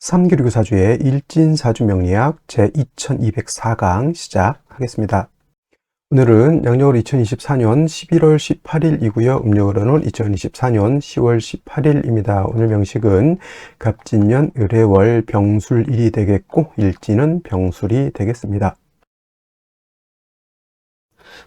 삼교류교 사주의 일진사주 명리학 제2204강 시작하겠습니다. 오늘은 양력으로 2024년 11월 18일이고요. 음력으로는 2024년 10월 18일입니다. 오늘 명식은 갑진년 을해월 병술일이 되겠고 일진은 병술이 되겠습니다.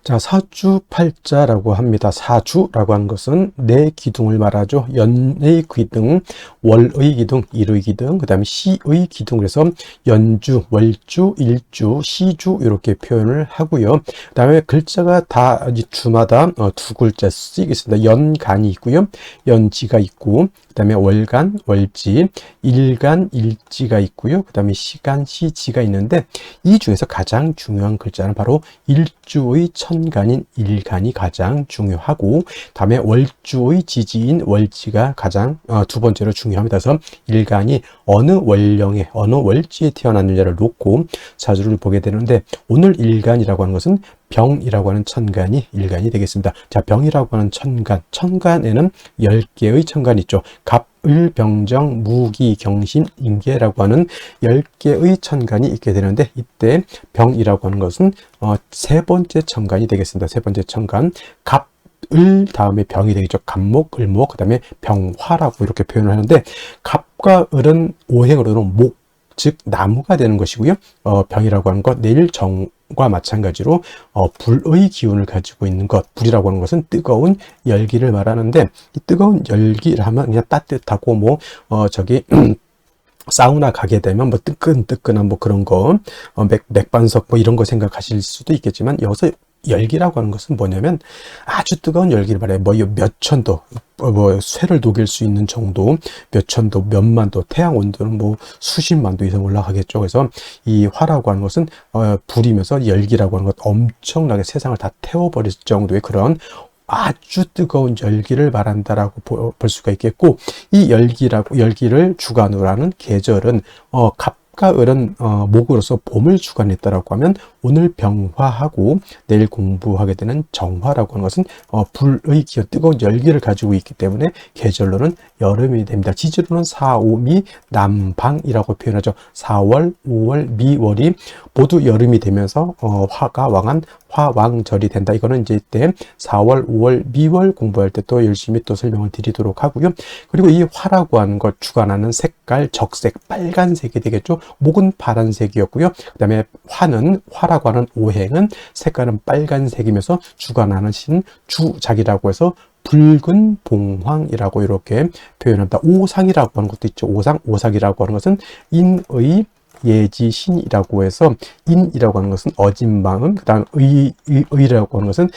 자, 사주팔자라고 합니다. 사주라고 하는 것은 네 기둥을 말하죠. 연의 기둥, 월의 기둥, 일의 기둥, 그 다음에 시의 기둥. 그래서 연주, 월주, 일주, 시주 이렇게 표현을 하고요. 그 다음에 글자가 다 주마다 두 글자 쓰이겠습니다. 연간이 있고요. 연지가 있고, 그 다음에 월간, 월지, 일간, 일지가 있고요. 그 다음에 시간, 시지가 있는데 이 중에서 가장 중요한 글자는 바로 일주의 천간인 일간이 가장 중요하고, 다음에 월주의 지지인 월지가 가장 두 번째로 중요합니다. 그래서 일간이 어느 월령에 어느 월지에 태어났느냐를 놓고 사주를 보게 되는데, 오늘 일간이라고 하는 것은 병이라고 하는 천간이 일간이 되겠습니다. 자, 병이라고 하는 천간, 천간에는 10개의 천간이 있죠. 갑, 을, 병정, 무기, 경신, 임계라고 하는 10개의 천간이 있게 되는데, 이때 병이라고 하는 것은 세 번째 천간이 되겠습니다. 세 번째 천간, 갑, 을 다음에 병이 되겠죠. 갑목, 을목, 그 다음에 병화라고 이렇게 표현을 하는데, 갑과 을은 오행으로는 목, 즉 나무가 되는 것이고요. 병이라고 하는 것, 내일 정과 마찬가지로 불의 기운을 가지고 있는 것, 불이라고 하는 것은 뜨거운 열기를 말하는데, 이 뜨거운 열기를 하면 그냥 따뜻하고 사우나 가게 되면 뜨끈뜨끈한 그런 거, 맥반석 이런 거 생각하실 수도 있겠지만, 여기서 열기라고 하는 것은 뭐냐면 아주 뜨거운 열기를 말해요. 몇 천도, 쇠를 녹일 수 있는 정도, 몇 천도, 몇만 도, 태양 온도는 수십만 도 이상 올라가겠죠. 그래서 이 화라고 하는 것은 불이면서 열기라고 하는 것, 엄청나게 세상을 다 태워버릴 정도의 그런 아주 뜨거운 열기를 말한다라고 볼 수가 있겠고, 이 열기를 주관으로 하는 계절은 갑과 을은 목으로서 봄을 주관했다라고 하면, 오늘 병화하고 내일 공부하게 되는 정화라고 하는 것은 불의 기운, 뜨거운 열기를 가지고 있기 때문에 계절로는 여름이 됩니다. 지지로는 4, 5, 미, 남방이라고 표현하죠. 4월, 5월, 미월이 모두 여름이 되면서 화가 왕한 화왕절이 된다. 이거는 이제 이때 4월, 5월, 미월 공부할 때 또 열심히 또 설명을 드리도록 하고요. 그리고 이 화라고 하는 것 주관하는 색깔, 적색, 빨간색이 되겠죠. 목은 파란색이었고요. 그 다음에 화라고 하는 오행은 색깔은 빨간색이면서 주관하는 신 주작이라고 해서 붉은 봉황이라고 이렇게 표현합니다. 오상이라고 하는 것도 있죠. 오상이라고 하는 것은 인의 예지신이라고 해서, 인이라고 하는 것은 어진 마음, 그 다음 의라고 하는 것은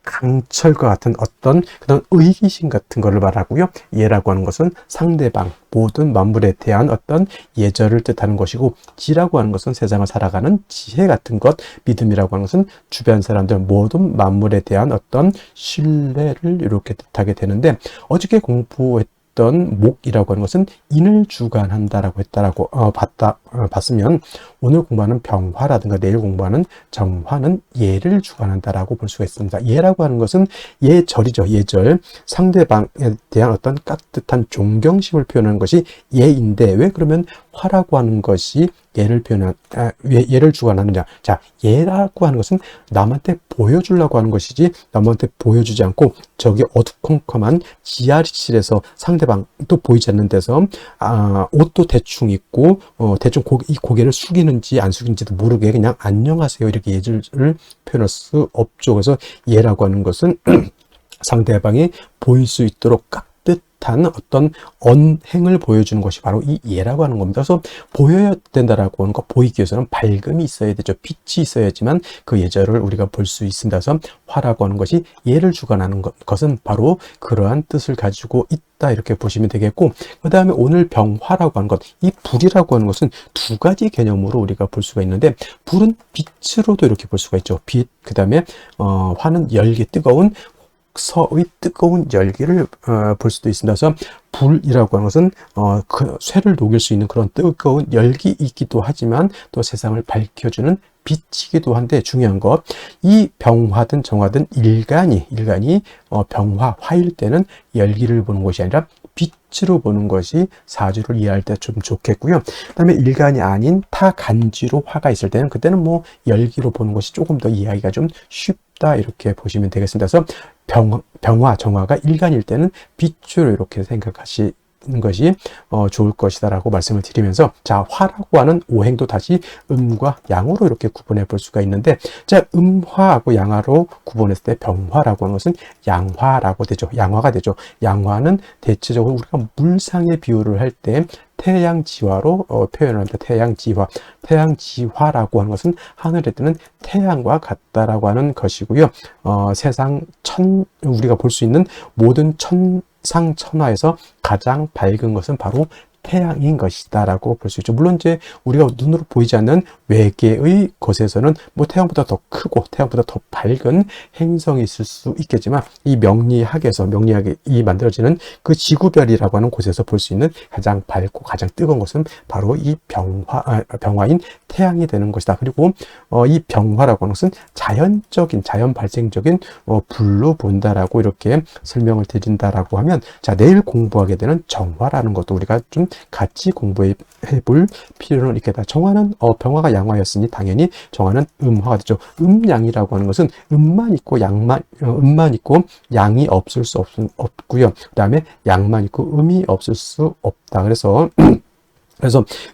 강철과 같은 어떤 그런 의기심 같은 것을 말하고요. 예라고 하는 것은 상대방, 모든 만물에 대한 어떤 예절을 뜻하는 것이고, 지라고 하는 것은 세상을 살아가는 지혜 같은 것, 믿음이라고 하는 것은 주변 사람들, 모든 만물에 대한 어떤 신뢰를 이렇게 뜻하게 되는데, 어저께 공부했던 목이라고 하는 것은 인을 주관한다라고 봤으면, 오늘 공부하는 병화라든가 내일 공부하는 정화는 예를 주관한다라고 볼 수가 있습니다. 예라고 하는 것은 예절이죠. 예절, 상대방에 대한 어떤 깍듯한 존경심을 표현하는 것이 예인데, 왜 그러면 화라고 하는 것이 예를 주관하느냐? 자, 예라고 하는 것은 남한테 보여주려고 하는 것이지, 남한테 보여주지 않고 저기 어두컴컴한 지하실에서 상대방도 보이지 않는 데서 옷도 대충 입고 대충 이 고개를 숙이는지 안 숙이는지도 모르게 그냥 안녕하세요 이렇게 예절을 표현할 수 없죠. 그래서 예라고 하는 것은 상대방이 보일 수 있도록 깍듯한 어떤 언행을 보여주는 것이 바로 이 예라고 하는 겁니다. 그래서 보여야 된다라고 하는 것, 보이기 위해서는 밝음이 있어야 되죠. 빛이 있어야지만 그 예절을 우리가 볼 수 있습니다. 그래서 화라고 하는 것이 예를 주관하는 것은 바로 그러한 뜻을 가지고 있다, 이렇게 보시면 되겠고, 그 다음에 오늘 병화라고 하는 것, 이 불이라고 하는 것은 두 가지 개념으로 우리가 볼 수가 있는데, 불은 빛으로도 이렇게 볼 수가 있죠. 빛, 그 다음에 화는 열기, 뜨거운 서의 뜨거운 열기를 볼 수도 있습니다. 그래서 불이라고 하는 것은 그 쇠를 녹일 수 있는 그런 뜨거운 열기이기도 하지만, 또 세상을 밝혀주는 빛이기도 한데, 중요한 것, 이 병화든 정화든 일간이 병화, 화일 때는 열기를 보는 것이 아니라 빛으로 보는 것이 사주를 이해할 때 좀 좋겠고요. 그다음에 일간이 아닌 타간지로 화가 있을 때는 그때는 뭐 열기로 보는 것이 조금 더 이해하기가 좀 쉽다 이렇게 보시면 되겠습니다. 그래서 병화, 정화가 일간일 때는 빛으로 이렇게 생각하시 것이 좋을 것이다라고 말씀을 드리면서, 자, 화라고 하는 오행도 다시 음과 양으로 이렇게 구분해 볼 수가 있는데, 자, 음화하고 양화로 구분했을 때 병화라고 하는 것은 양화라고 되죠. 양화가 되죠. 양화는 대체적으로 우리가 물상의 비유를 할 때 태양지화로 표현을 합니다. 태양지화. 태양지화라고 하는 것은 하늘에 뜨는 태양과 같다라고 하는 것이고요. 세상 우리가 볼 수 있는 모든 천상천하에서 가장 밝은 것은 바로 태양인 것이다 라고 볼 수 있죠. 물론 이제 우리가 눈으로 보이지 않는 외계의 것에서는 뭐 태양보다 더 크고 태양보다 더 밝은 행성이 있을 수 있겠지만, 이 명리학이 만들어지는 그 지구별이라고 하는 곳에서 볼 수 있는 가장 밝고 가장 뜨거운 것은 바로 이 병화인 태양이 되는 것이다. 그리고 이 병화라고 하는 것은 자연 발생적인 불로 본다라고 이렇게 설명을 드린다라고 하면, 자, 내일 공부하게 되는 정화라는 것도 우리가 좀 같이 공부해 볼 필요는 있겠다. 정화는 병화가 양화였으니 당연히 정화는 음화가 되죠. 음양이라고 하는 것은 음만 있고 양이 없을 수 없고요. 그다음에 양만 있고 음이 없을 수 없다. 그래서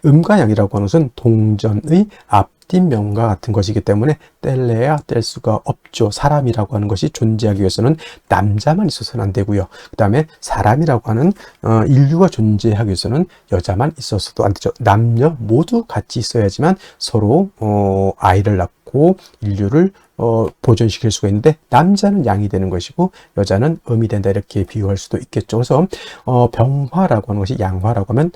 음과 양이라고 하는 것은 동전의 앞뒷면과 같은 것이기 때문에 뗄래야 뗄 수가 없죠. 사람이라고 하는 것이 존재하기 위해서는 남자만 있어서는 안 되고요. 그 다음에 사람이라고 하는 인류가 존재하기 위해서는 여자만 있어서도 안 되죠. 남녀 모두 같이 있어야지만 서로 아이를 낳고 인류를 보존시킬 수가 있는데, 남자는 양이 되는 것이고 여자는 음이 된다 이렇게 비유할 수도 있겠죠. 그래서 병화라고 하는 것이 양화라고 하면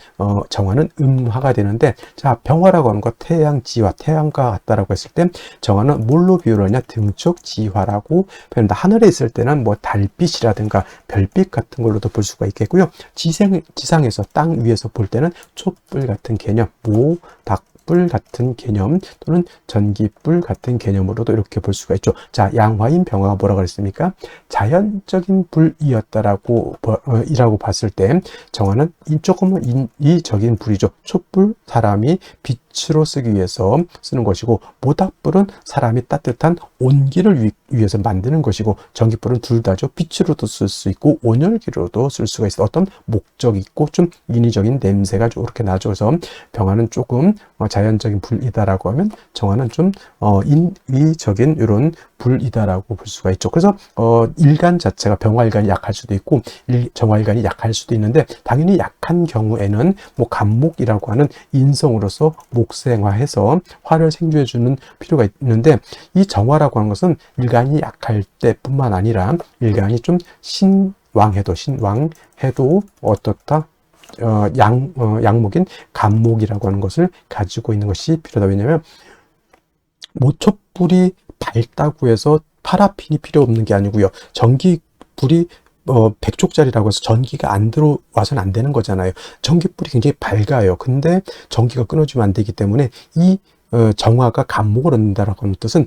정화는 음화가 되는데, 자, 병화라고 하는 것 태양지화, 태양과 같다라고 했을 때 정화는 뭘로 비유를 하냐, 등쪽 지화라고 표현한다. 하늘에 있을 때는 뭐 달빛이라든가 별빛 같은 걸로도 볼 수가 있겠고요. 지상에서 땅 위에서 볼 때는 촛불 같은 개념, 닭불 같은 개념 또는 전기불 같은 개념으로도 이렇게 볼 수가 있죠. 자, 양화인 병화가 뭐라고 그랬습니까? 자연적인 불이었다라고 이라고 봤을 때 정화는 조금은 인위적인 불이죠. 촛불, 사람이 빛으로 쓰기 위해서 쓰는 것이고, 모닥불은 사람이 따뜻한 온기를 위해서 만드는 것이고, 전기불은 둘 다죠. 빛으로도 쓸 수 있고 온열기로도 쓸 수가 있어. 어떤 목적이 있고 좀 인위적인 냄새가 이렇게 나죠. 그래서 병화는 조금 자연적인 불이다라고 하면 정화는 좀 인위적인 이런 불이다라고 볼 수가 있죠. 그래서 일간 자체가 병화일간이 약할 수도 있고 정화일간이 약할 수도 있는데, 당연히 약한 경우에는 뭐 간목이라고 하는 인성으로서 목생화해서 화를 생주해 주는 필요가 있는데, 이 정화라고 하는 것은 일간이 약할 때뿐만 아니라 일간이 좀 신왕해도 어떻다? 양목인 간목이라고 하는 것을 가지고 있는 것이 필요하다. 왜냐하면 모촛불이 밝다고 해서 파라핀이 필요 없는 게 아니고요. 전기불이 100족짜리라고 해서 전기가 안 들어와서는 안 되는 거잖아요. 전기불이 굉장히 밝아요. 근데 전기가 끊어지면 안 되기 때문에 이 정화가 간목을 얻는다라고 하는 뜻은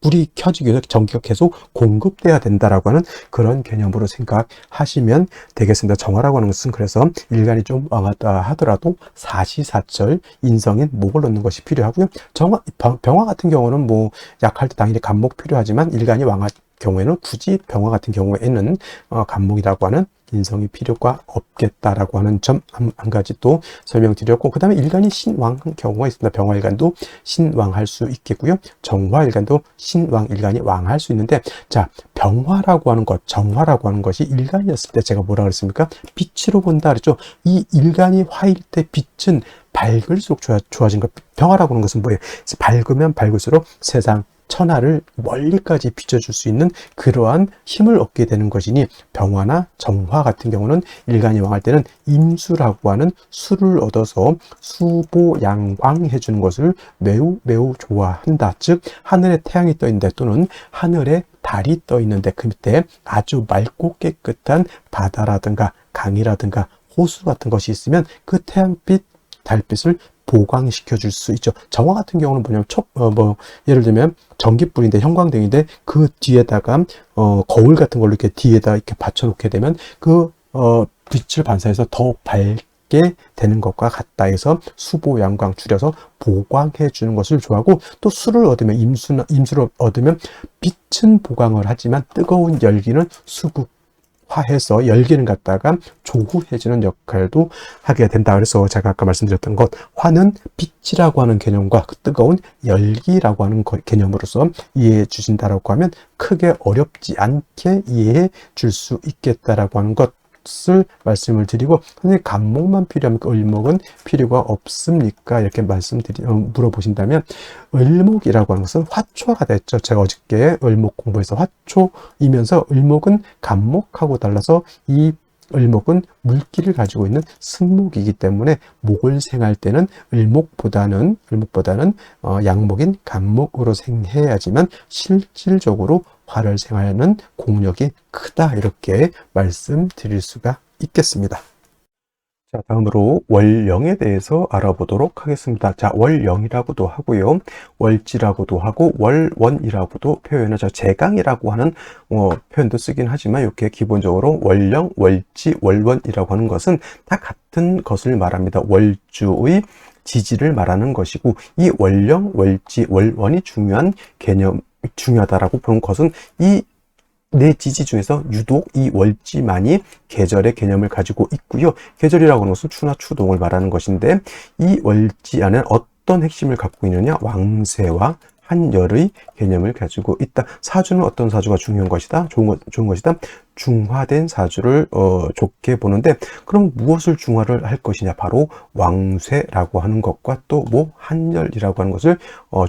불이 켜지기 위해서 전기가 계속 공급돼야 된다라고 하는 그런 개념으로 생각하시면 되겠습니다. 정화라고 하는 것은 그래서 일간이 좀 왕하다 하더라도 사시사철 인성인 목을 얻는 것이 필요하고요. 병화 같은 경우는 뭐 약할 때 당연히 간목 필요하지만, 일간이 왕할 경우에는 굳이 병화 같은 경우에는 간목이라고 하는 인성이 필요가 없겠다라고 하는 점 한 가지 또 설명드렸고, 그 다음에 일간이 신왕한 경우가 있습니다. 병화일간도 신왕할 수 있겠고요. 정화일간도 신왕일간이 왕할 수 있는데, 자, 병화라고 하는 것, 정화라고 하는 것이 일간이었을 때 제가 뭐라 그랬습니까? 빛으로 본다 그랬죠. 이 일간이 화일 때 빛은 밝을수록 좋아진 것. 병화라고 하는 것은 뭐예요? 밝으면 밝을수록 세상 천하를 멀리까지 비춰줄 수 있는 그러한 힘을 얻게 되는 것이니, 병화나 정화 같은 경우는 일간이 왕할 때는 임수라고 하는 수를 얻어서 수보양왕해 주는 것을 매우 좋아한다. 즉, 하늘에 태양이 떠 있는데 또는 하늘에 달이 떠 있는데 그 밑에 아주 맑고 깨끗한 바다라든가 강이라든가 호수 같은 것이 있으면 그 태양빛, 달빛을 보강시켜 줄 수 있죠. 정화 같은 경우는 뭐냐면 예를 들면 전기불인데 형광등인데 그 뒤에다가 거울 같은 걸로 이렇게 뒤에다 이렇게 받쳐 놓게 되면 그 빛을 반사해서 더 밝게 되는 것과 같다 해서 수보, 양광 줄여서 보광해 주는 것을 좋아하고, 또 수를 얻으면 임수를 얻으면 빛은 보광을 하지만 뜨거운 열기는 수극화해서 열기는 갖다가 조후해주는 역할도 하게 된다. 그래서 제가 아까 말씀드렸던 것, 화는 빛이라고 하는 개념과 그 뜨거운 열기라고 하는 개념으로서 이해해 주신다라고 하면 크게 어렵지 않게 이해해 줄 수 있겠다라고 하는 것을 말씀을 드리고, 선생님 간목만 필요하면 을목은 필요가 없습니까? 이렇게 물어보신다면, 을목이라고 하는 것은 화초가 됐죠. 제가 어저께 을목 공부해서 화초이면서 을목은 간목하고 달라서 이 을목은 물기를 가지고 있는 승목이기 때문에 목을 생할 때는 을목보다는 양목인 간목으로 생해야지만 실질적으로 화를 생하는 공력이 크다, 이렇게 말씀드릴 수가 있겠습니다. 자, 다음으로 월령에 대해서 알아보도록 하겠습니다. 자, 월령이라고도 하고요, 월지라고도 하고, 월원이라고도 표현하죠. 제강이라고 하는 표현도 쓰긴 하지만, 이렇게 기본적으로 월령, 월지, 월원이라고 하는 것은 다 같은 것을 말합니다. 월주의 지지를 말하는 것이고, 이 월령, 월지, 월원이 중요하다라고 보는 것은 이 네 지지 중에서 유독 이 월지만이 계절의 개념을 가지고 있고요. 계절이라고 하는 것은 추나 추동을 말하는 것인데, 이 월지 안에는 어떤 핵심을 갖고 있느냐? 왕세와 한열의 개념을 가지고 있다. 사주는 어떤 사주가 중요한 것이다? 좋은 것이다. 중화된 사주를 좋게 보는데, 그럼 무엇을 중화를 할 것이냐? 바로 왕쇠라고 하는 것과 또 한열이라고 하는 것을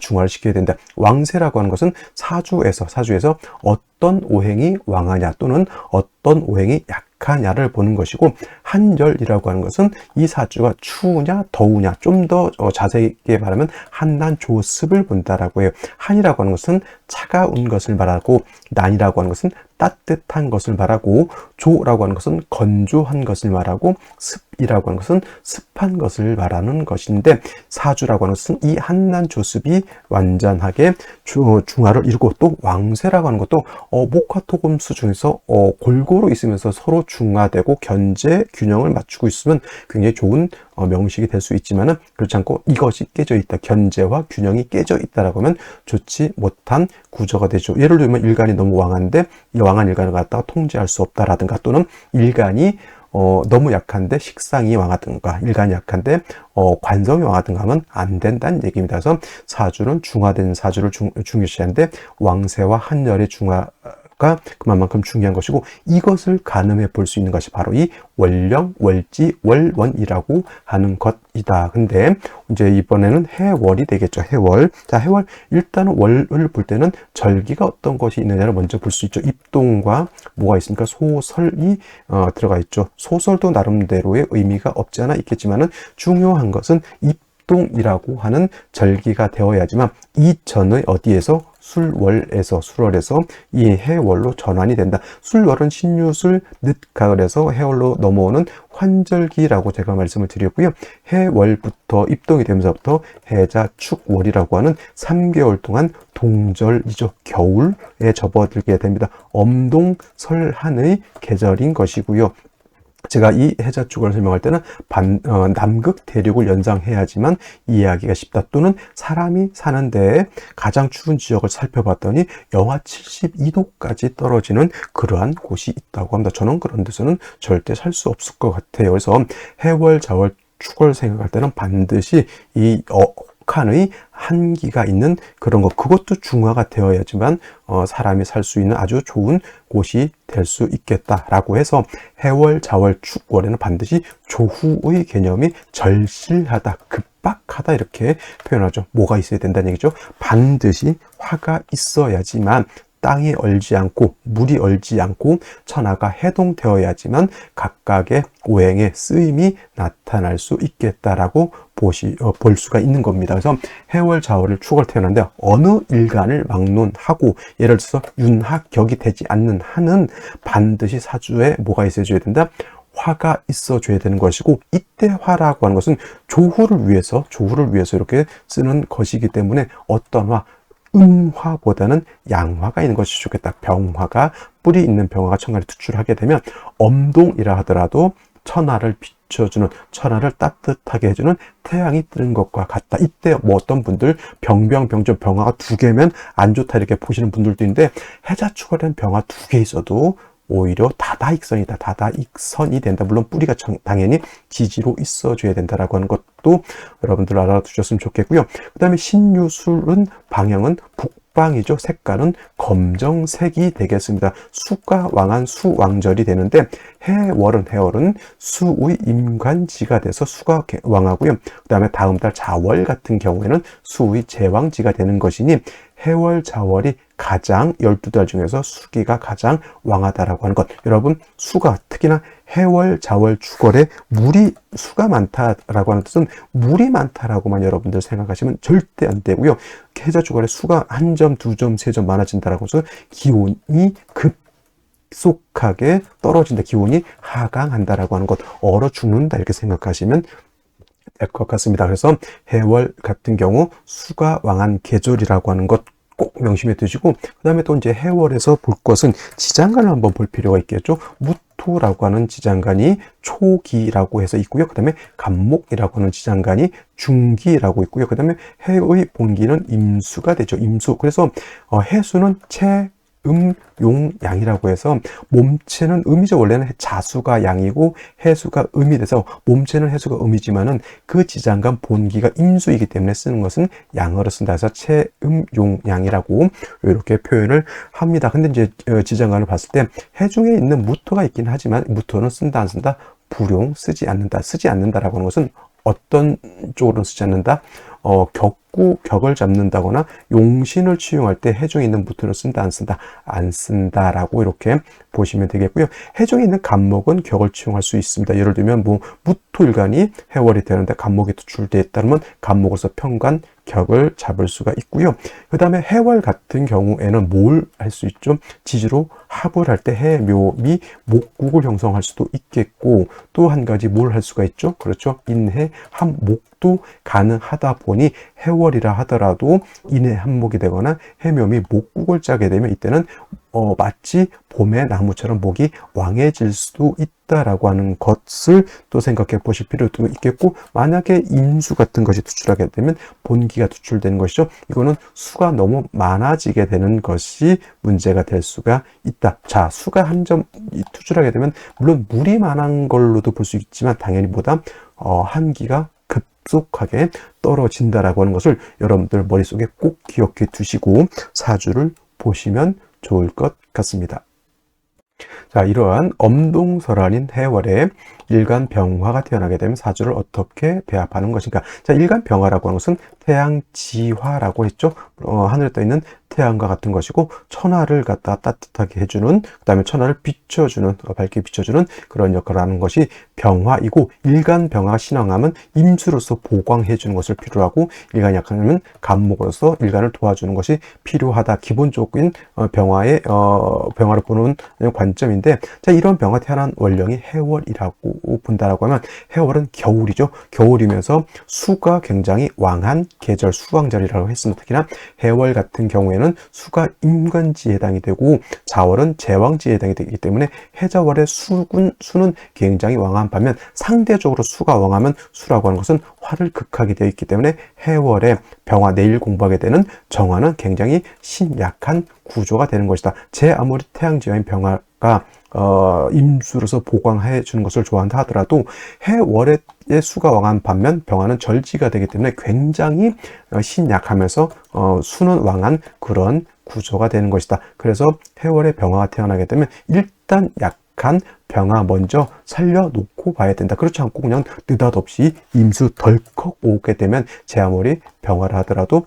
중화를 시켜야 된다. 왕쇠라고 하는 것은 사주에서 어떤 오행이 왕하냐 또는 어떤 오행이 약하냐를 보는 것이고, 한열이라고 하는 것은 이 사주가 추우냐 더우냐, 좀 더 자세하게 말하면 한난 조습을 본다라고 해요. 한이라고 하는 것은 차가운 것을 말하고, 난이라고 하는 것은 따뜻한 것을 말하고, 조라고 하는 것은 건조한 것을 말하고, 습이라고 하는 것은 습한 것을 말하는 것인데, 사주라고 하는 것은 이 한난 조습이 완전하게 중화를 이루고, 또 왕쇠라고 하는 것도 목화토금수 중에서 골고루 있으면서 서로 중화되고 견제 균형을 맞추고 있으면 굉장히 좋은 명식이 될 수 있지만은, 그렇지 않고 이것이 깨져 있다, 견제와 균형이 깨져 있다라고 하면 좋지 못한 구조가 되죠. 예를 들면 일간이 너무 왕한데 이 왕한 일간을 갖다가 통제할 수 없다라든가, 또는 일간이 너무 약한데 식상이 왕하든가, 일간이 약한데 관성이 왕하든가 하면 안 된다는 얘기입니다. 그래서 사주는 중화된 사주를 중요시하는데, 왕세와 한열의 중화가 그만큼 중요한 것이고, 이것을 가늠해 볼 수 있는 것이 바로 이 월령, 월지, 월원이라고 하는 것이다. 근데 이제 이번에는 해월이 되겠죠. 해월. 자, 해월, 일단은 월을 볼 때는 절기가 어떤 것이 있느냐를 먼저 볼 수 있죠. 입동과 뭐가 있습니까? 소설이 들어가 있죠. 소설도 나름대로의 의미가 없지 않아 있겠지만은, 중요한 것은 입동이라고 하는 절기가 되어야지만 이 전의 어디에서? 술월에서 이 해월로 전환이 된다. 술월은 신유술 늦가을에서 해월로 넘어오는 환절기라고 제가 말씀을 드렸고요. 해월부터 입동이 되면서부터 해자 축월이라고 하는 3개월 동안 동절이죠. 겨울에 접어들게 됩니다. 엄동설한의 계절인 것이고요. 제가 이 해자축을 설명할 때는 남극 대륙을 연상해야지만 이해하기가 쉽다, 또는 사람이 사는 데에 가장 추운 지역을 살펴봤더니 영하 72도까지 떨어지는 그러한 곳이 있다고 합니다. 저는 그런 데서는 절대 살 수 없을 것 같아요. 그래서 해월, 자월, 축을 생각할 때는 반드시 이 북한의 한기가 있는 그런 것, 그것도 중화가 되어야지만 사람이 살 수 있는 아주 좋은 곳이 될 수 있겠다라고 해서, 해월, 자월, 축월에는 반드시 조후의 개념이 절실하다, 급박하다, 이렇게 표현하죠. 뭐가 있어야 된다는 얘기죠. 반드시 화가 있어야지만 땅이 얼지 않고 물이 얼지 않고 천하가 해동되어야지만 각각의 오행의 쓰임이 나타날 수 있겠다라고 볼 수가 있는 겁니다. 그래서 해월, 자월을 축을 태어났는데 어느 일간을 막론하고, 예를 들어서 윤학격이 되지 않는 한은 반드시 사주에 뭐가 있어줘야 된다? 화가 있어줘야 되는 것이고, 이때 화라고 하는 것은 조후를 위해서 이렇게 쓰는 것이기 때문에 어떤 화, 음화보다는 양화가 있는 것이 좋겠다. 병화가, 뿌리 있는 병화가 천간에 투출하게 되면 엄동이라 하더라도 천하를 비춰주는, 천하를 따뜻하게 해주는 태양이 뜨는 것과 같다. 이때 뭐 어떤 분들 병변 병화가 2개면 안 좋다 이렇게 보시는 분들도 있는데, 해자축월에는 병화 2개 있어도 오히려 다다익선이다. 다다익선이 된다. 물론 뿌리가 당연히 지지로 있어줘야 된다라고 하는 것도 여러분들 알아두셨으면 좋겠고요. 그 다음에 신유술은 방향은 북방이죠. 색깔은 검정색이 되겠습니다. 수가 왕한 수왕절이 되는데, 해월은 수의 임관지가 돼서 수가 왕하고요. 그 다음에 다음 달 자월 같은 경우에는 수의 제왕지가 되는 것이니, 해월 자월이 가장 12달 중에서 수기가 가장 왕하다라고 하는 것. 여러분, 수가 특히나 해월 자월 주걸에 수가 많다라고 하는 뜻은 물이 많다라고만 여러분들 생각하시면 절대 안 되고요. 해자 주걸에 수가 1점, 2점, 3점 많아진다라고 해서 기온이 급속하게 떨어진다, 기온이 하강한다라고 하는 것, 얼어 죽는다 이렇게 생각하시면 될 것 같습니다. 그래서 해월 같은 경우 수가 왕한 계절이라고 하는 것 꼭 명심해 두시고, 그 다음에 또 이제 해월에서 볼 것은 지장간을 한번 볼 필요가 있겠죠. 무토라고 하는 지장간이 초기라고 해서 있고요. 그 다음에 간목이라고 하는 지장간이 중기라고 있고요. 그 다음에 해의 본기는 임수가 되죠. 임수. 그래서 해수는 용, 양이라고 해서 몸체는 음이죠. 원래는 자수가 양이고 해수가 음이 돼서 몸체는 해수가 음이지만은 그 지장간 본기가 임수이기 때문에 쓰는 것은 양어로 쓴다 해서 용, 양이라고 이렇게 표현을 합니다. 근데 이제 지장간을 봤을 때 해중에 있는 무토가 있긴 하지만 무토는 쓴다 안 쓴다? 불용, 쓰지 않는다라고 하는 것은 어떤 쪽으로 쓰지 않는다? 격을 잡는다거나 용신을 취용할 때 해중에 있는 무토를 쓴다 안 쓴다? 안 쓴다라고 이렇게 보시면 되겠고요. 해중에 있는 간목은 격을 취용할 수 있습니다. 예를 들면 뭐 무토일간이 해월이 되는데 간목이 투출되어 있다면 간목으로서 편관, 격을 잡을 수가 있고요. 그 다음에 해월 같은 경우에는 뭘 할 수 있죠? 지지로 합을 할 때 해, 묘, 미, 목국을 형성할 수도 있겠고, 또 한 가지 뭘 할 수가 있죠? 그렇죠. 인해, 합, 목도 가능하다 보니 해월이라 하더라도 인해 한목이 되거나 해묘미 목국을 짜게 되면 이때는 마치 봄의 나무처럼 목이 왕해질 수도 있다라고 하는 것을 또 생각해 보실 필요도 있겠고, 만약에 임수 같은 것이 투출하게 되면 본기가 투출되는 것이죠. 이거는 수가 너무 많아지게 되는 것이 문제가 될 수가 있다. 자, 수가 한 점 투출하게 되면 물론 물이 많은 걸로도 볼 수 있지만 당연히 보다 한기가 급속하게 떨어진다라고 하는 것을 여러분들 머릿속에 꼭 기억해 두시고 사주를 보시면 좋을 것 같습니다. 자, 이러한 엄동설한인 해월에 일간병화가 태어나게 되면 사주를 어떻게 배합하는 것인가. 자, 일간병화라고 하는 것은 태양지화라고 했죠. 하늘에 떠 있는 태양과 같은 것이고, 천하를 갖다 따뜻하게 해주는, 그 다음에 천하를 비춰주는, 밝게 비춰주는 그런 역할을 하는 것이 병화이고, 일간병화가 신앙하면 임수로서 보광해주는 것을 필요로 하고, 일간이 약하면 간목으로서 일간을 도와주는 것이 필요하다. 기본적인 병화를 보는 관점인데, 자, 이런 병화 태어난 원령이 해월이라고 본다라고 하면, 해월은 겨울이죠. 겨울이면서 수가 굉장히 왕한 계절, 수왕절이라고 했습니다. 특히나 해월 같은 경우에는 수가 임관지에 해당이 되고 자월은 제왕지에 해당이 되기 때문에 해자월의 수는 굉장히 왕한 반면, 상대적으로 수가 왕하면 수라고 하는 것은 화를 극하게 되어 있기 때문에 해월의 병화, 내일 공부하게 되는 정화는 굉장히 신약한 구조가 되는 것이다. 아무리 태양지화인 병화가 임수로서 보강해 주는 것을 좋아한다 하더라도 해월의 수가 왕한 반면 병화는 절지가 되기 때문에 굉장히 신약하면서 수는 왕한 그런 구조가 되는 것이다. 그래서 해월의 병화가 태어나게 되면 일단 약한 병화 먼저 살려놓고 봐야 된다. 그렇지 않고 그냥 느닷없이 임수 덜컥 오게 되면 아무리 병화를 하더라도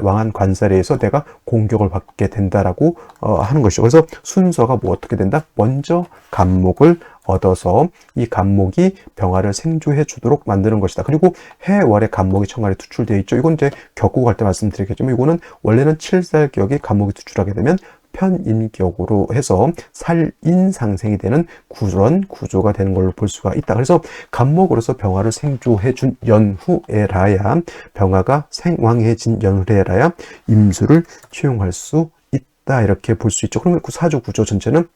왕한 관살에 의해서 내가 공격을 받게 된다라고 하는 것이죠. 그래서 순서가 어떻게 된다? 먼저 간목을 얻어서 이 간목이 병화를 생조해 주도록 만드는 것이다. 그리고 해월의 간목이 천간에 투출되어 있죠. 이건 이제 격국 할 때 말씀드리겠지만, 이거는 원래는 칠살격이 간목이 투출하게 되면 편인격으로 해서 살인상생이 되는 그런 구조가 되는 걸로 볼 수가 있다. 그래서 간목으로서 병화를 생조해 준 연후에라야, 병화가 생왕해진 연후에라야 임수를 취용할 수 있다. 이렇게 볼 수 있죠. 그러면 그 사주 구조 전체는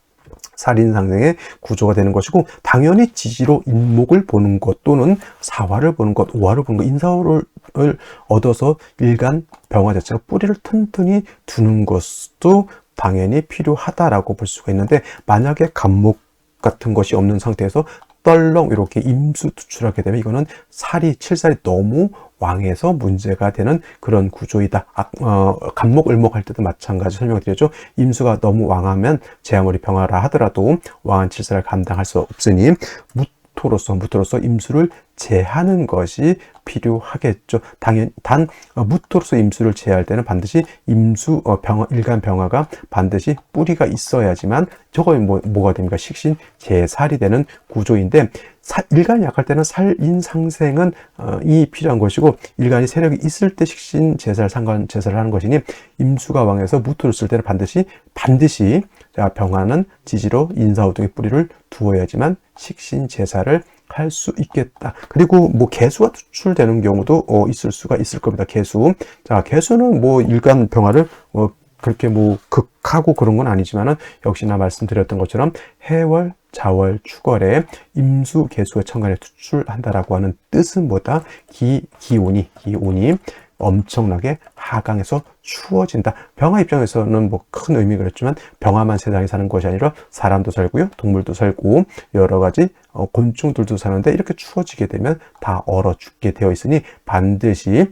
살인상생의 구조가 되는 것이고, 당연히 지지로 인목을 보는 것 또는 사화를 보는 것, 오화를 보는 것, 인사호를 얻어서 일간 병화 자체가 뿌리를 튼튼히 두는 것도 당연히 필요하다라고 볼 수가 있는데, 만약에 간목 같은 것이 없는 상태에서 떨렁 이렇게 임수 투출하게 되면 이거는 칠살이 너무 왕해서 문제가 되는 그런 구조이다. 간목, 을목 할 때도 마찬가지 설명드렸죠. 임수가 너무 왕하면 제 아무리 병화라 하더라도 왕한 칠살을 감당할 수 없으니 무토로서 임수를 제하는 것이 필요하겠죠. 단 무토로서 임수를 제할 때는 반드시 일간 병화가 반드시 뿌리가 있어야지만 저거 뭐가 됩니까? 식신 제살이 되는 구조인데, 일간이 약할 때는 살인상생은 이 필요한 것이고, 일간이 세력이 있을 때 식신 제살, 상관 제살을 하는 것이니, 임수가 왕해서 무토를 쓸 때는 반드시 병화는 지지로 인사오동의 뿌리를 두어야지만 식신 제사를 할 수 있겠다. 그리고 개수가 투출되는 경우도 있을 수가 있을 겁니다. 개수는 일간 병화를 그렇게 극하고 그런 건 아니지만은, 역시나 말씀드렸던 것처럼 해월, 자월, 축월에 임수, 개수가 천간에 투출한다라고 하는 뜻은 뭐다? 기온이 엄청나게 하강해서 추워진다. 병화 입장에서는 큰 의미가 있지만, 병화만 세상에 사는 것이 아니라 사람도 살고요, 동물도 살고 여러 가지 곤충들도 사는데, 이렇게 추워지게 되면 다 얼어 죽게 되어 있으니 반드시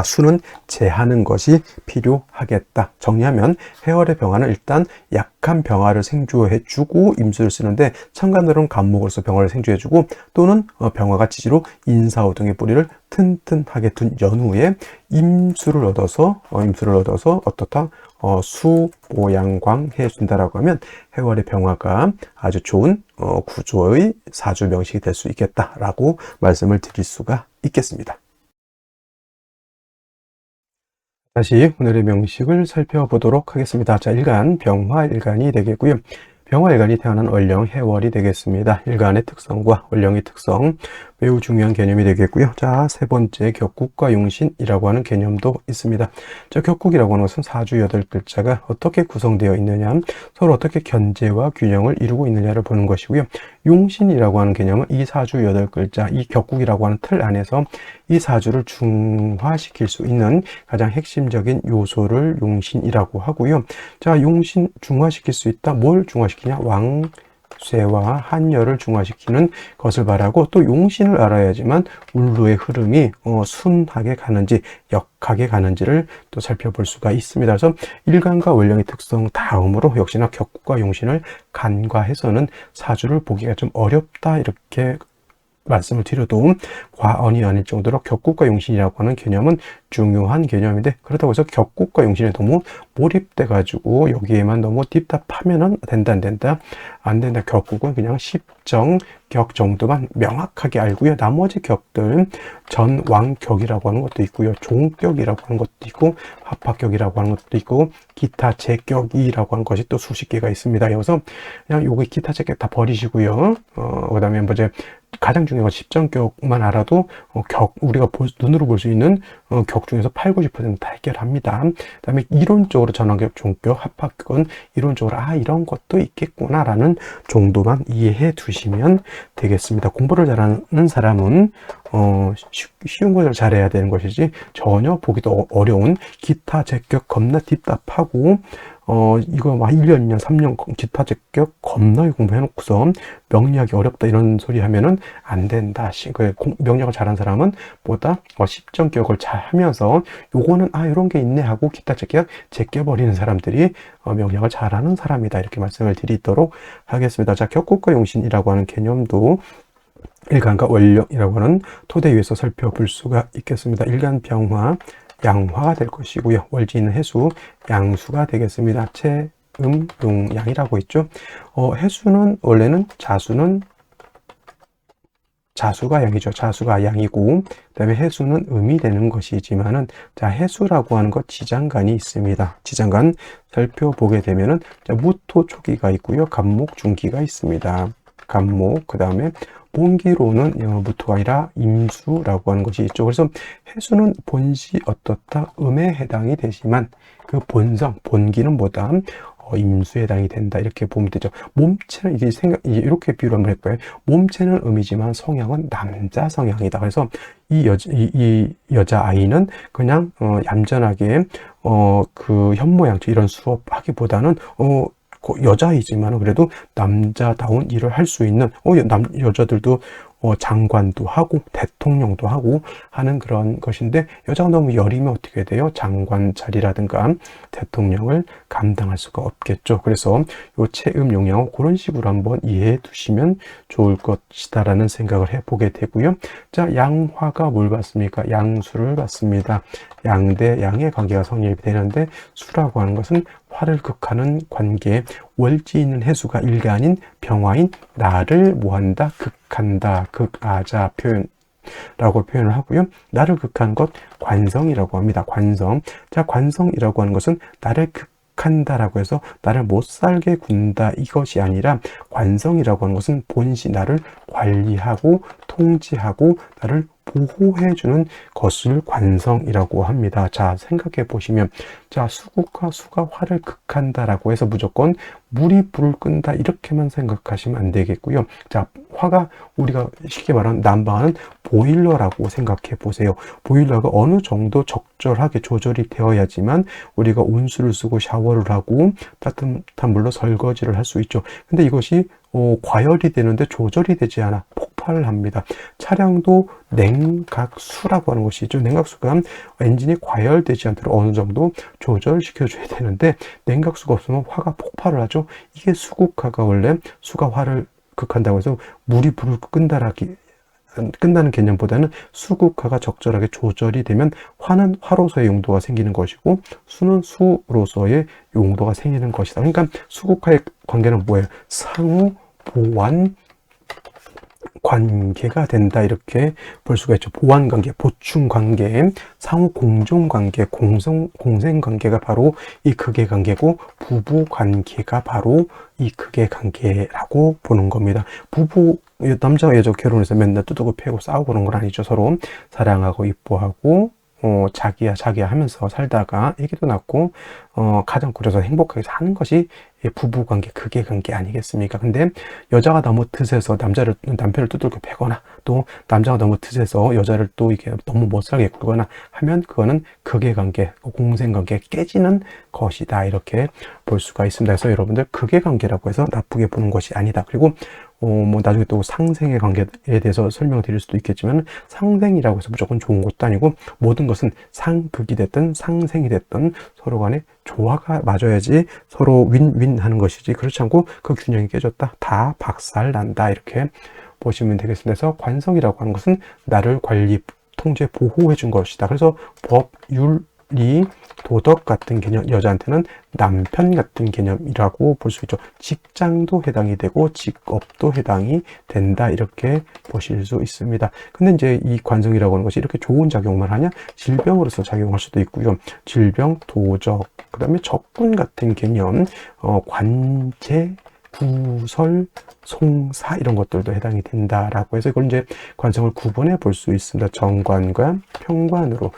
수는 제하는 것이 필요하겠다. 정리하면 해월의 병화는 일단 약한 병화를 생주해주고 임수를 쓰는데, 천간으로는 간목으로서 병화를 생주해주고, 또는 병화가 지지로 인사오등의 뿌리를 튼튼하게 둔 연후에 임수를 얻어서 어떻다? 수오양광해준다라고 하면 해월의 병화가 아주 좋은 구조의 사주 명식이 될 수 있겠다라고 말씀을 드릴 수가 있겠습니다. 다시 오늘의 명식을 살펴보도록 하겠습니다. 자, 일간, 병화 일간이 되겠고요. 병화 일간이 태어난 월령 해월이 되겠습니다. 일간의 특성과 월령의 특성, 매우 중요한 개념이 되겠고요. 자, 세 번째 격국과 용신이라고 하는 개념도 있습니다. 자, 격국이라고 하는 것은 사주 8글자가 어떻게 구성되어 있느냐, 서로 어떻게 견제와 균형을 이루고 있느냐를 보는 것이고요. 용신이라고 하는 개념은 이 사주 8글자, 이 격국이라고 하는 틀 안에서 이 사주를 중화시킬 수 있는 가장 핵심적인 요소를 용신이라고 하고요. 자, 용신 중화시킬 수 있다. 뭘 중화시키냐? 쇠와 한열을 중화시키는 것을 말하고, 또 용신을 알아야지만 울루의 흐름이 순하게 가는지 역하게 가는지를 또 살펴볼 수가 있습니다. 그래서 일간과 월령의 특성 다음으로 역시나 격국과 용신을 간과해서는 사주를 보기가 좀 어렵다, 이렇게 말씀을 드려도 과언이 아닐 정도로 격국과 용신이라고 하는 개념은 중요한 개념인데, 그렇다고 해서 격국과 용신에 너무 몰입돼 가지고 여기에만 너무 딥답하면은 안 된다. 격국은 그냥 십정격 정도만 명확하게 알고요. 나머지 격들은 전왕격이라고 하는 것도 있고요, 종격이라고 하는 것도 있고, 합합격이라고 하는 것도 있고, 기타 제격이라고 하는 것이 또 수십 개가 있습니다. 그래서 그냥 요거 기타 제격 다 버리시고요. 그다음에 이제 가장 중요한 건 십정격만 알아도 우리가 눈으로 볼 수 있는 격 중에서 80~90% 다 해결합니다. 그다음에 이론적으로 전환격, 종격, 합합격은 이론적으로 이런 것도 있겠구나라는 정도만 이해해 두시면 되겠습니다. 공부를 잘하는 사람은 쉬운 것을 잘해야 되는 것이지, 전혀 보기도 어려운 기타 제격 겁나 딥답하고 이거 1년, 2년, 3년 기타 제격 겁나게 공부해놓고서 명리하기 어렵다 이런 소리 하면은 안 된다. 명리학을 잘하는 사람은 보다 십정격을 잘 하면서 요거는 이런 게 있네 하고 기타 제격 제껴버리는 사람들이 명리학을 잘하는 사람이다, 이렇게 말씀을 드리도록 하겠습니다. 자, 격국과 용신이라고 하는 개념도 일간과 월령이라고 하는 토대 위에서 살펴볼 수가 있겠습니다. 일간 병화, 양화가 될 것이고요. 월지는 해수, 양수가 되겠습니다. 용, 양이라고 있죠. 해수는 원래는 자수가 양이죠. 자수가 양이고, 그다음에 해수는 음이 되는 것이지만은, 자, 해수라고 하는 것 지장간이 있습니다. 지장간 살펴보게 되면은, 자, 무토 초기가 있고요, 간목 중기가 있습니다. 간목, 그다음에 본기로는 무토가 아니라 임수라고 하는 것이 있죠. 그래서 해수는 본시 어떻다? 음에 해당이 되지만 그 본성, 본기는 뭐다? 임수에 해당이 된다 이렇게 보면 되죠. 몸체는 이게 이렇게 비유를 한번 해볼까요? 몸체는 음이지만 성향은 남자 성향이다. 그래서 이 여자 아이는 그냥 얌전하게 그 현모양처 이런 수업 하기보다는 여자이지만 그래도 남자다운 일을 할 수 있는 여자들도 장관도 하고 대통령도 하고 하는 그런 것인데 여자가 너무 여리면 어떻게 돼요? 장관 자리라든가 대통령을 감당할 수가 없겠죠. 그래서 요 체음 용양어 그런 식으로 한번 이해해 두시면 좋을 것이다라는 생각을 해보게 되고요. 자, 양화가 뭘 받습니까? 양수를 받습니다. 양 대 양의 관계가 성립이 되는데 수라고 하는 것은 화를 극하는 관계, 월지 있는 해수가 일가 아닌 병화인 나를 뭐한다? 극한다. 극아자 표현라고 표현을 하고요. 나를 극한 것 관성이라고 합니다. 관성. 자, 관성이라고 하는 것은 나를 극한다라고 해서 나를 못 살게 군다 이것이 아니라 관성이라고 하는 것은 본시 나를 관리하고 통치하고 나를 보호해주는 것을 관성이라고 합니다. 자, 생각해 보시면, 자, 수국과 수가 화를 극한다라고 해서 무조건 물이 불을 끈다 이렇게만 생각하시면 안 되겠고요. 자, 화가 우리가 쉽게 말하는 난방하는 보일러라고 생각해 보세요. 보일러가 어느 정도 적절하게 조절이 되어야지만 우리가 온수를 쓰고 샤워를 하고 따뜻한 물로 설거지를 할 수 있죠. 근데 이것이 과열이 되는데 조절이 되지 않아 폭발을 합니다. 차량도 냉각수라고 하는 것이 있죠. 냉각수가 엔진이 과열되지 않도록 어느 정도 조절시켜줘야 되는데 냉각수가 없으면 화가 폭발을 하죠. 이게 수국화가 원래 수가 화를 극한다고 해서 물이 불을 끈다는 개념보다는 수국화가 적절하게 조절이 되면 화는 화로서의 용도가 생기는 것이고 수는 수로서의 용도가 생기는 것이다. 그러니까 수국화의 관계는 뭐예요? 상호 보완 관계가 된다 이렇게 볼 수가 있죠. 보완 관계, 보충 관계, 상호 공존 관계, 공생 관계가 바로 이 극의 관계고 부부 관계가 바로 이 극의 관계라고 보는 겁니다. 부부 남자와 여자 결혼해서 맨날 두들고 패고 싸우고 그런 건 아니죠. 서로 사랑하고 이뻐하고 자기야 하면서 살다가 애기도 낳고 가정 꾸려서 행복하게 사는 것이 부부관계, 극의 관계 아니겠습니까? 근데 여자가 너무 드세서 남편을 두들겨 패거나 또 남자가 너무 드세서 여자를 또 이게 너무 못살게 굴거나 하면 그거는 극의 관계, 공생관계 깨지는 것이다 이렇게 볼 수가 있습니다. 그래서 여러분들 극의 관계라고 해서 나쁘게 보는 것이 아니다. 그리고 뭐 나중에 또 상생의 관계에 대해서 설명드릴 수도 있겠지만 상생이라고 해서 무조건 좋은 것도 아니고 모든 것은 상극이 됐든 상생이 됐든 서로 간에 조화가 맞아야지 서로 윈윈 하는 것이지 그렇지 않고 그 균형이 깨졌다 다 박살난다 이렇게 보시면 되겠습니다. 그래서 관성이라고 하는 것은 나를 관리 통제 보호해 준 것이다. 그래서 법, 윤리, 도덕 같은 개념, 여자한테는 남편 같은 개념이라고 볼 수 있죠. 직장도 해당이 되고 직업도 해당이 된다 이렇게 보실 수 있습니다. 근데 이제 이 관성이라고 하는 것이 이렇게 좋은 작용만 하냐? 질병으로서 작용할 수도 있고요. 질병, 도적, 그 다음에 적군 같은 개념, 관제, 구설, 송사 이런 것들도 해당이 된다라고 해서 이걸 이제 관성을 구분해 볼 수 있습니다. 정관과 편관으로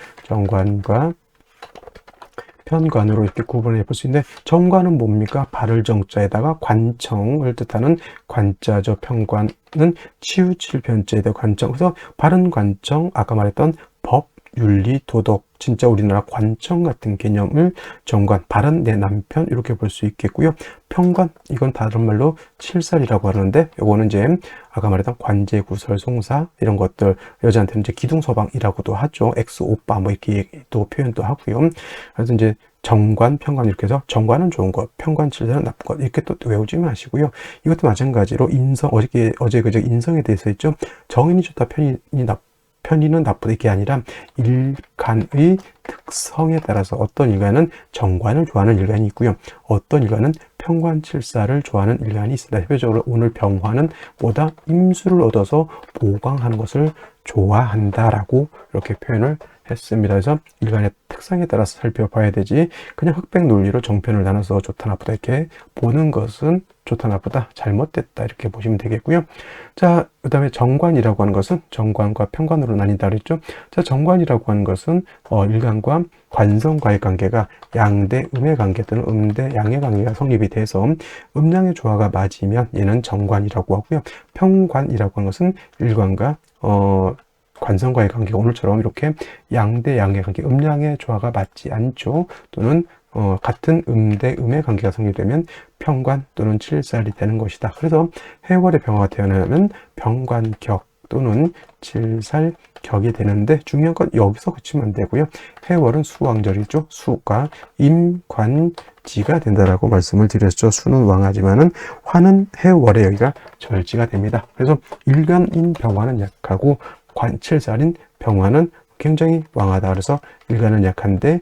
편관으로 이렇게 구분해 볼 수 있는데 정관은 뭡니까? 발을 정자에다가 관청을 뜻하는 관자죠. 편관은 치우칠 편자에다가 관청. 그래서 바른 관청, 아까 말했던 법, 윤리, 도덕, 진짜 우리나라 관청 같은 개념을 정관, 바른 내 남편 이렇게 볼 수 있겠고요. 편관, 이건 다른 말로 칠살이라고 하는데 요거는 이제 아까 말했던 관제, 구설, 송사 이런 것들 여자한테는 이제 기둥서방이라고도 하죠. 엑스 오빠 뭐 이렇게 또 표현도 하고요. 그래서 이제 정관, 편관 이렇게 해서 정관은 좋은 것, 편관, 칠살은 나쁜 것 이렇게 또 외우지 마시고요. 이것도 마찬가지로 인성 어제 그저 인성에 대해서 했죠. 정인이 좋다, 편의는 나쁘다 이게 아니라 일간의 특성에 따라서 어떤 일간은 정관을 좋아하는 일간이 있고요. 어떤 일간은 편관칠사를 좋아하는 일간이 있습니다. 대표적으로 오늘 병화는 뭐다? 임수를 얻어서 보강하는 것을 좋아한다라고 이렇게 표현을 했습니다. 그래서 일간의 특성에 따라서 살펴봐야 되지, 그냥 흑백 논리로 정편을 나눠서 좋다 나쁘다 이렇게 보는 것은 좋다 나쁘다 잘못됐다 이렇게 보시면 되겠고요. 자, 그 다음에 정관이라고 하는 것은 정관과 편관으로 나뉜다 그랬죠. 자, 정관이라고 하는 것은 일간과 관성과의 관계가 양대 음의 관계 또는 음대 양의 관계가 성립이 돼서 음양의 조화가 맞으면 얘는 정관이라고 하고요. 편관이라고 하는 것은 일관과 관성과의 관계가 오늘처럼 이렇게 양대 양의 관계, 음양의 조화가 맞지 않죠. 또는 같은 음대 음의 관계가 성립되면 편관 또는 칠살이 되는 것이다. 그래서 해월의 병화가 태어나면 병관격 또는 칠살격이 되는데, 중요한 건 여기서 그치면 안 되고요. 해월은 수왕절이죠. 수가 임관지가 된다라고 말씀을 드렸죠. 수는 왕하지만은 화는 해월에 여기가 절지가 됩니다. 그래서 일간인 병화는 약하고 칠살인 병화는 굉장히 왕하다. 그래서 일간은 약한데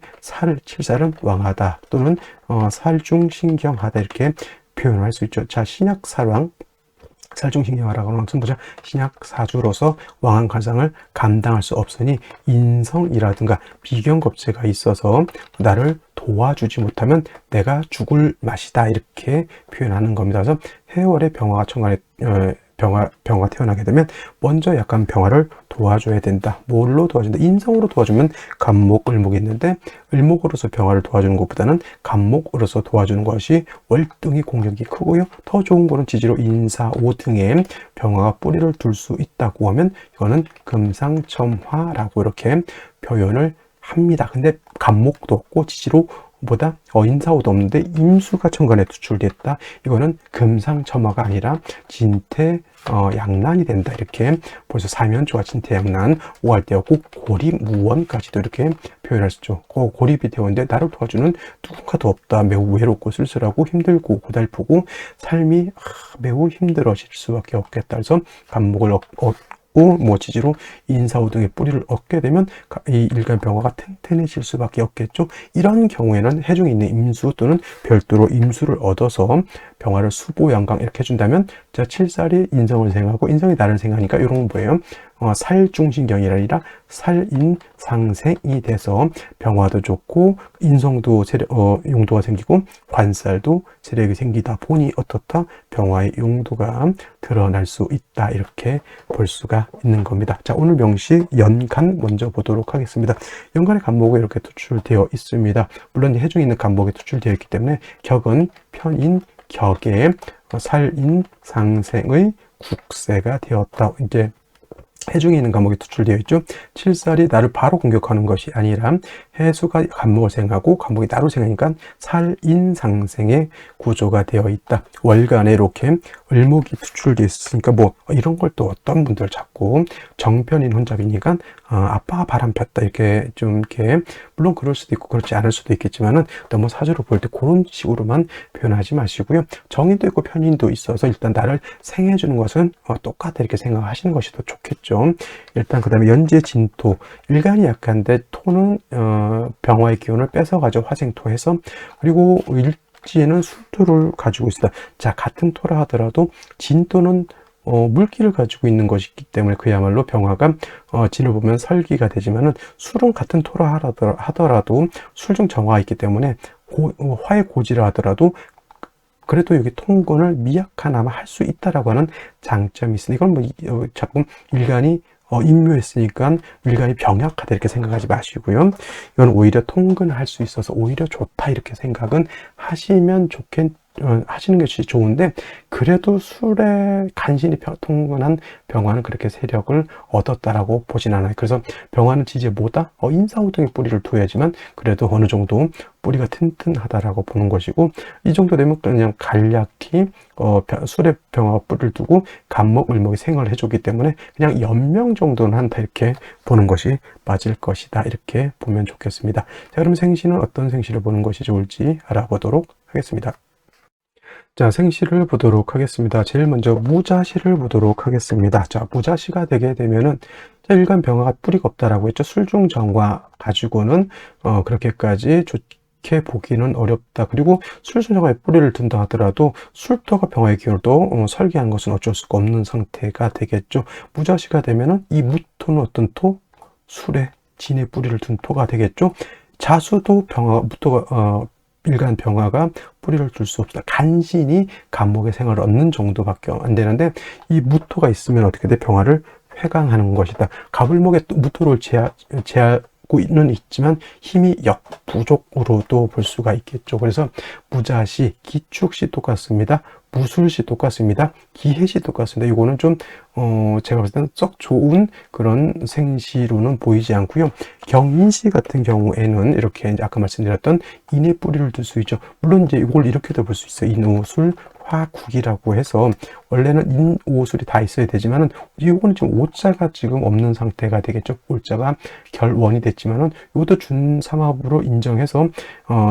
칠살은 왕하다 또는 살중신경하다 이렇게 표현할 수 있죠. 자, 신약살왕, 살중신경하라고 하는 것은 보자. 신약사주로서 왕한 관상을 감당할 수 없으니 인성이라든가 비경겁제가 있어서 나를 도와주지 못하면 내가 죽을 맛이다 이렇게 표현하는 겁니다. 그래서 해월의 병화가 천간에 병화 태어나게 되면 먼저 약간 병화를 도와줘야 된다. 뭘로 도와준다? 인성으로 도와주면 간목, 을목이 있는데 을목으로서 병화를 도와주는 것보다는 간목으로서 도와주는 것이 월등히 공격이 크고요. 더 좋은 거는 지지로 인사, 오등에 병화가 뿌리를 둘 수 있다고 하면 이거는 금상첨화라고 이렇게 표현을 합니다. 근데 간목도 없고 지지로 보다 인사오도 없는데 임수가 천간에 투출됐다. 이거는 금상첨화가 아니라 진태양난이 된다. 이렇게 벌써 사면초가 진태양난, 오할때였고 고립무원까지도 이렇게 표현할 수 있죠. 고립이 되었는데 나를 도와주는 누군가도 없다. 매우 외롭고 쓸쓸하고 힘들고 고달프고 삶이 매우 힘들어질 수밖에 없겠다. 그래서 간목을 얻고 지지로 인사오 등의 뿌리를 얻게 되면 이 일간 병화가 튼튼해질 수밖에 없겠죠. 이런 경우에는 해중에 있는 임수 또는 별도로 임수를 얻어서 병화를 수보양강 이렇게 해준다면, 자, 칠살이 인성을 생각하고 인성이 나를 생각하니까 이런 건 뭐예요? 살중신경이 아니라 살인상생이 돼서 병화도 좋고 인성도 용도가 생기고 관살도 세력이 생기다 보니 어떻다? 병화의 용도가 드러날 수 있다. 이렇게 볼 수가 있는 겁니다. 자, 오늘 명시 연간 먼저 보도록 하겠습니다. 연간의 간목이 이렇게 투출되어 있습니다. 물론 해중에 있는 간목이 투출되어 있기 때문에 격은 편인 격에 살인상생의 국세가 되었다. 이제 해중에 있는 간목이 투출되어 있죠. 칠살이 나를 바로 공격하는 것이 아니라 해수가 간목을 생각하고 간목이 나를 생각하니까 살인상생의 구조가 되어 있다. 월간에 이렇게 을목이 투출되어 있으니까 뭐 이런 걸 또 어떤 분들 자꾸 정편인 혼잡이니까 아빠가 바람 폈다 이렇게 좀 이렇게, 물론 그럴 수도 있고 그렇지 않을 수도 있겠지만은 너무 사주로 볼 때 그런 식으로만 표현하지 마시고요. 정인도 있고 편인도 있어서 일단 나를 생해 주는 것은 똑같아 이렇게 생각하시는 것이 더 좋겠죠. 일단 그 다음에 연재 진토, 일간이 약한데 토는 병화의 기운을 뺏어가지고 화생토해서, 그리고 일지에는 술토를 가지고 있다. 자, 같은 토라 하더라도 진토는 물기를 가지고 있는 것이기 때문에 그야말로 병화가 진을 보면 설기가 되지만은 술은 같은 토라 하더라도 술중 정화가 있기 때문에 화의 고지를 하더라도 그래도 여기 통근을 미약하나마 할 수 있다라고 하는 장점이 있으니, 이건 뭐 자꾸 일간이 임묘했으니까 일간이 병약하다 이렇게 생각하지 마시고요. 이건 오히려 통근할 수 있어서 오히려 좋다 이렇게 생각은 하시면 하시는 것이 좋은데, 그래도 술에 간신히 통근한 병화는 그렇게 세력을 얻었다라고 보진 않아요. 그래서 병화는 지지에 뭐다? 인사오등의 뿌리를 둬야지만 그래도 어느 정도 뿌리가 튼튼하다라고 보는 것이고, 이 정도 되면 그냥 간략히 술에 병화가 뿌리를 두고 간목, 을목이 생을 해주기 때문에 그냥 연명 정도는 한다 이렇게 보는 것이 맞을 것이다 이렇게 보면 좋겠습니다. 자, 그럼 생시는 어떤 생시를 보는 것이 좋을지 알아보도록 하겠습니다. 자, 생시를 보도록 하겠습니다. 제일 먼저 무자시를 보도록 하겠습니다. 자, 무자시가 되게 되면은, 자, 일간 병화가 뿌리가 없다라고 했죠. 술중정화 가지고는 그렇게까지 좋게 보기는 어렵다. 그리고 술중정화에 뿌리를 둔다 하더라도 술토가 병화의 기운을 또 설계하는 것은 어쩔 수가 없는 상태가 되겠죠. 무자시가 되면은 이 무토는 어떤 토? 술에 진의 뿌리를 둔 토가 되겠죠. 자수도 일간 병화가 뿌리를 둘 수 없다. 간신히 간목의 생을 얻는 정도밖에 안 되는데, 이 무토가 있으면 어떻게 돼? 병화를 회강하는 것이다. 가불목에 또 무토를 제하고는 있지만 힘이 역부족으로도 볼 수가 있겠죠. 그래서 무자시, 기축시 똑같습니다. 무술시 똑같습니다. 기해시 똑같습니다. 이거는 좀 제가 봤을 때는 썩 좋은 그런 생시로는 보이지 않고요. 경인시 같은 경우에는 이렇게 이제 아까 말씀드렸던 인의 뿌리를 둘 수 있죠. 물론 이제 이걸 이렇게도 볼 수 있어요. 인오술 화국이라고 해서 원래는 인오술이 다 있어야 되지만은 이거는 지금 오자가 지금 없는 상태가 되겠죠. 올자가 결원이 됐지만은 이것도 준삼합으로 인정해서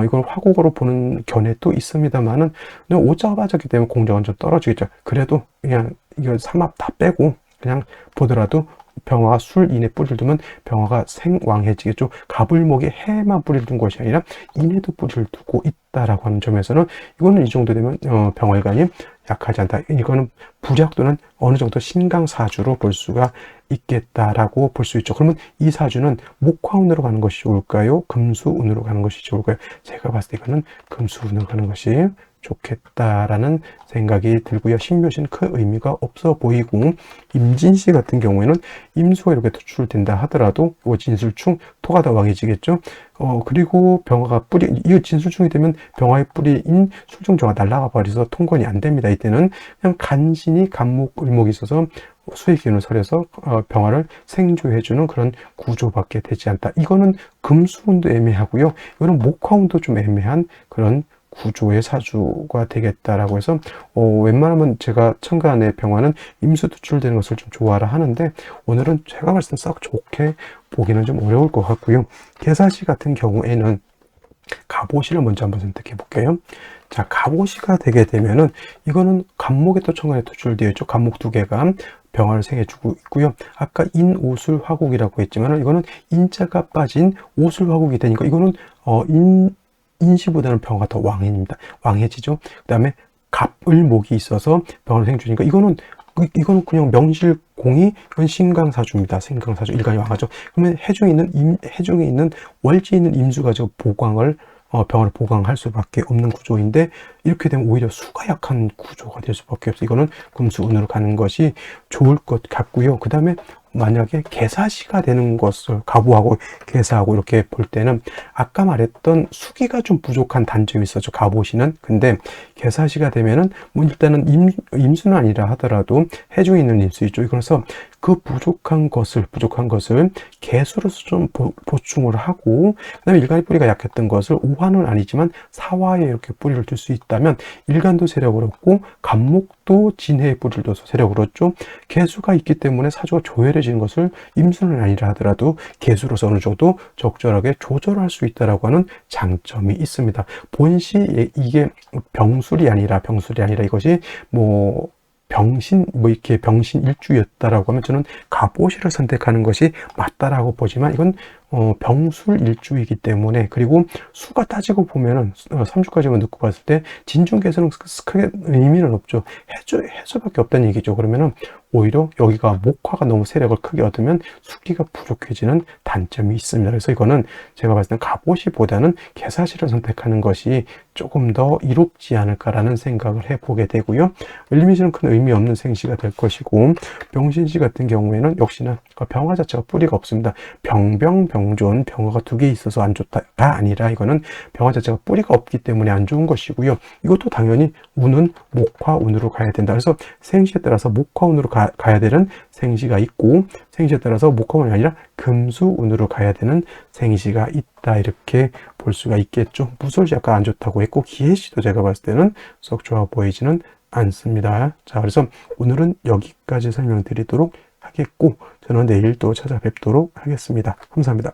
이걸 화국으로 보는 견해도 있습니다만은 오자가 빠졌기 때문에 공정은 좀 떨어지겠죠. 그래도 그냥 이거 삼합 다 빼고 그냥 보더라도 병화가 술인에 뿌리를 두면 병화가 생왕해지겠죠. 가불목에 해만 뿌리를 둔 것이 아니라 인에도 뿌리를 두고 있다라고 하는 점에서는 이거는 이 정도 되면 병화일간이 약하지 않다. 이거는 불약 또는 어느 정도 신강사주로 볼 수가 있겠다라고 볼 수 있죠. 그러면 이 사주는 목화운으로 가는 것이 좋을까요? 금수운으로 가는 것이 좋을까요? 제가 봤을 때 이거는 금수운으로 가는 것이 좋겠다라는 생각이 들고요. 신묘시는 큰 의미가 없어 보이고, 임진시 같은 경우에는 임수가 이렇게 투출된다 하더라도 이 진술충 토가 더 왕해지겠죠. 그리고 병화가 이 진술충이 되면 병화의 뿌리인 술중조가 날아가 버려서 통건이 안 됩니다. 이때는 그냥 간신히 간목을목이 있어서 수의 기운을 설해서 병화를 생조해주는 그런 구조밖에 되지 않다. 이거는 금수운도 애매하고요. 이거는 목화운도 좀 애매한 그런 구조의 사주가 되겠다라고 해서 웬만하면 제가 천간의 병화는 임수 투출되는 것을 좀 좋아라 하는데, 오늘은 제가 봤을 때 썩 좋게 보기는 좀 어려울 것 같고요. 계사시 같은 경우에는 갑오시를 먼저 한번 선택해 볼게요. 자, 갑오시가 되게 되면은 이거는 간목에 또 천간에 투출되어 있죠. 간목 두 개가 병화를 생해주고 있고요. 아까 인오술 화국이라고 했지만 이거는 인자가 빠진 오술 화국이 되니까 이거는 인시보다는 병화가 더 왕해지죠. 그 다음에 갑을목이 있어서 병화를 생주니까 이거는 그냥 명실공히 이건 신강사주입니다. 신강사주 일간이 왕하죠. 그러면 해중에 있는 월지에 있는 임수 가지고 병화를 보강할 수밖에 없는 구조인데, 이렇게 되면 오히려 수가 약한 구조가 될 수밖에 없어요. 이거는 금수운으로 가는 것이 좋을 것 같고요. 그 다음에 만약에 계사시가 되는 것을 갑오하고 계사하고 이렇게 볼 때는 아까 말했던 수기가 좀 부족한 단점이 있었죠. 갑오시는. 근데 계사시가 되면은 뭐 일단은 임수는 아니라 하더라도 해중에 있는 임수 있죠. 그래서 그 부족한 것을 개수로서 좀 보충을 하고, 그다음에 일간의 뿌리가 약했던 것을 오화는 아니지만 사화에 이렇게 뿌리를 둘 수 있다면 일간도 세력을 얻고 간목도 진해의 뿌리를 둬서 세력을 얻죠. 개수가 있기 때문에 사주가 조열해지는 것을 임수는 아니라 하더라도 개수로서 어느 정도 적절하게 조절할 수 있다라고 하는 장점이 있습니다. 본시 이게 병술이 아니라 이것이 이렇게 병신 일주였다라고 하면 저는 갑오시를 선택하는 것이 맞다라고 보지만, 이건 병술 일주이기 때문에, 그리고 수가 따지고 보면은 3주까지만 넣고 봤을 때 진중계수는 크게 의미는 없죠. 해수밖에 없다는 얘기죠. 그러면은 오히려 여기가 목화가 너무 세력을 크게 얻으면 수기가 부족해지는 단점이 있습니다. 그래서 이거는 제가 봤을 땐 갑오시보다는 계사시를 선택하는 것이 조금 더 이롭지 않을까라는 생각을 해보게 되고요. 을미시는 큰 의미 없는 생시가 될 것이고, 병신시 같은 경우에는 역시나 병화 자체가 뿌리가 없습니다. 병존, 병화가 두 개 있어서 안 좋다가 아니라 이거는 병화 자체가 뿌리가 없기 때문에 안 좋은 것이고요. 이것도 당연히 운은 목화운으로 가야 된다. 그래서 생시에 따라서 목화운으로 가야 되는 생시가 있고, 생시에 따라서 목화운이 아니라 금수운으로 가야 되는 생시가 있다, 이렇게 볼 수가 있겠죠. 무술시 약간 안 좋다고 했고, 기해시도 제가 봤을 때는 썩 좋아 보이지는 않습니다. 자, 그래서 오늘은 여기까지 설명드리도록 하겠고, 저는 내일 또 찾아뵙도록 하겠습니다. 감사합니다.